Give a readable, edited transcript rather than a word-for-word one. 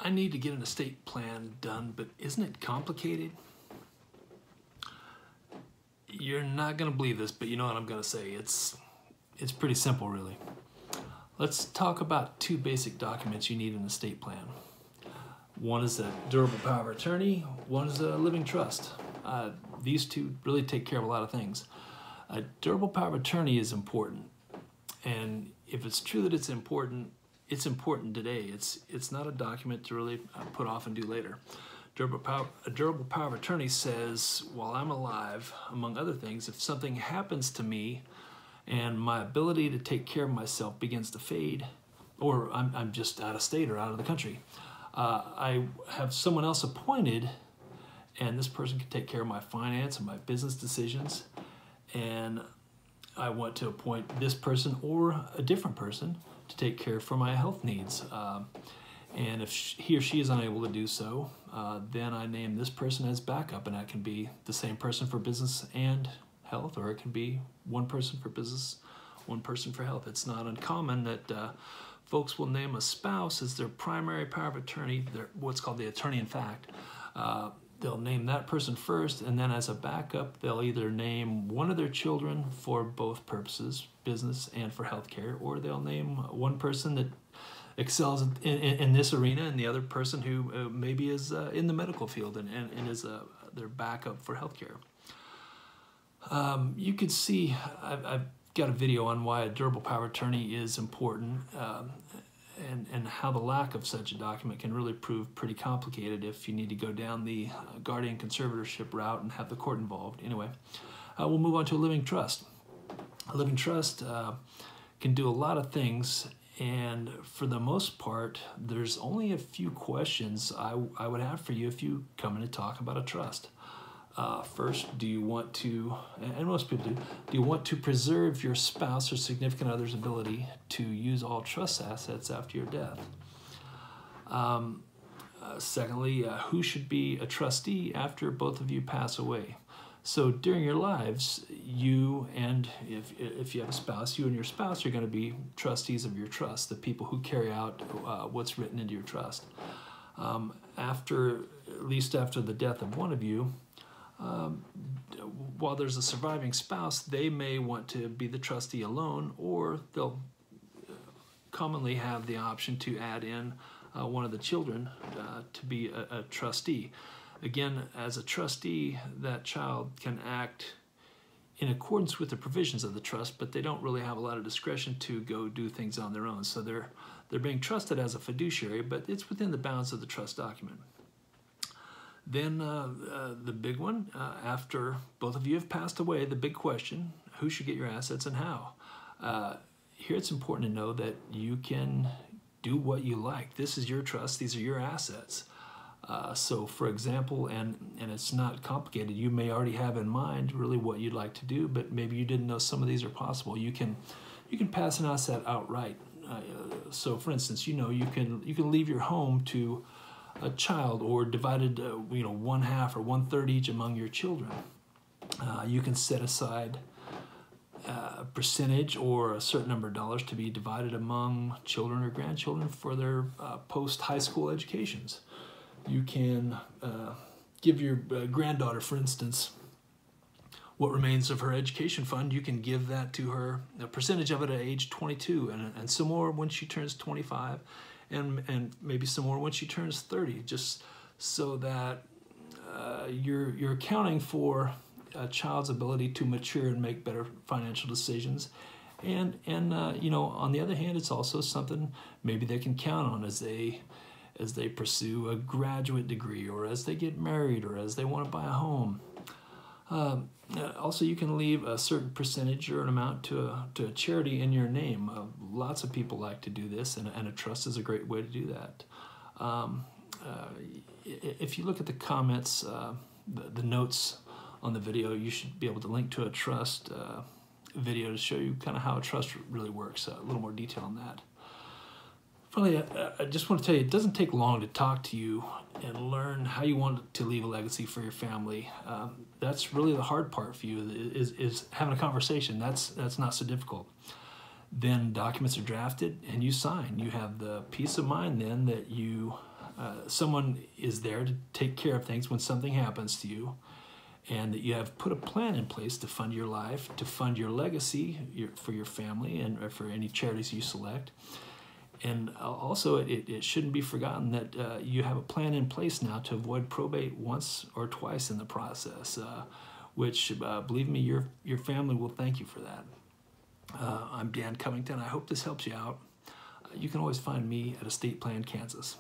I need to get an estate plan done, but isn't it complicated? You're not going to believe this, but you know what I'm going to say. It's pretty simple, really. Let's talk about two basic documents you need in an estate plan. One is a durable power of attorney, one is a living trust. These two really take care of a lot of things. A durable power of attorney is important, and if it's true that it's important today. It's not a document to really put off and do later. A durable power of attorney says, while I'm alive, among other things, if something happens to me and my ability to take care of myself begins to fade, or I'm just out of state or out of the country, I have someone else appointed, and this person can take care of my finance and my business decisions, and I want to appoint this person or a different person to take care for my health needs. And if he or she is unable to do so, then I name this person as backup, and that can be the same person for business and health, or it can be one person for business, one person for health. It's not uncommon that folks will name a spouse as their primary power of attorney, what's called the attorney in fact. They'll name that person first, and then as a backup, they'll either name one of their children for both purposes, business and for healthcare, or they'll name one person that excels in this arena and the other person who maybe is in the medical field and is their backup for healthcare. You could see, I've got a video on why a durable power of attorney is important, and how the lack of such a document can really prove pretty complicated if you need to go down the guardian conservatorship route and have the court involved. Anyway, we'll move on to a living trust. A living trust can do a lot of things, and for the most part, there's only a few questions I would have for you if you come in to talk about a trust. First, do you want to, and most people do you want to preserve your spouse or significant other's ability to use all trust assets after your death? Secondly, who should be a trustee after both of you pass away? So during your lives, you and if you have a spouse, you and your spouse are going to be trustees of your trust, the people who carry out what's written into your trust. At least after the death of one of you, while there's a surviving spouse, they may want to be the trustee alone, or they'll commonly have the option to add in one of the children to be a trustee. Again, as a trustee, that child can act in accordance with the provisions of the trust, but they don't really have a lot of discretion to go do things on their own. So they're being trusted as a fiduciary, but it's within the bounds of the trust document. Then the big one, after both of you have passed away, the big question, who should get your assets and how? Here it's important to know that you can do what you like. This is your trust, these are your assets. So for example, and it's not complicated, you may already have in mind really what you'd like to do, but maybe you didn't know some of these are possible. You can pass an asset outright. So for instance, you can leave your home to a child, or divided, 1/2 or 1/3 each among your children. You can set aside a percentage or a certain number of dollars to be divided among children or grandchildren for their post-high school educations. You can give your granddaughter, for instance, what remains of her education fund. You can give that to her, a percentage of it at age 22, and some more when she turns 25. And maybe some more when she turns 30, just so that you're accounting for a child's ability to mature and make better financial decisions. And on the other hand, it's also something maybe they can count on as they pursue a graduate degree, or as they get married, or as they want to buy a home. Also, you can leave a certain percentage or an amount to a charity in your name. Lots of people like to do this, and a trust is a great way to do that. If you look at the comments, the notes on the video, you should be able to link to a trust video to show you kind of how a trust really works, a little more detail on that. Finally, I just want to tell you, it doesn't take long to talk to you and learn how you want to leave a legacy for your family. That's really the hard part for you, is having a conversation. That's not so difficult. Then documents are drafted and you sign. You have the peace of mind then that you someone is there to take care of things when something happens to you, and that you have put a plan in place to fund your life, to fund your legacy for your family and for any charities you select. And also, it shouldn't be forgotten that you have a plan in place now to avoid probate once or twice in the process, which, believe me, your family will thank you for that. I'm Dan Covington. I hope this helps you out. You can always find me at Estate Plan Kansas.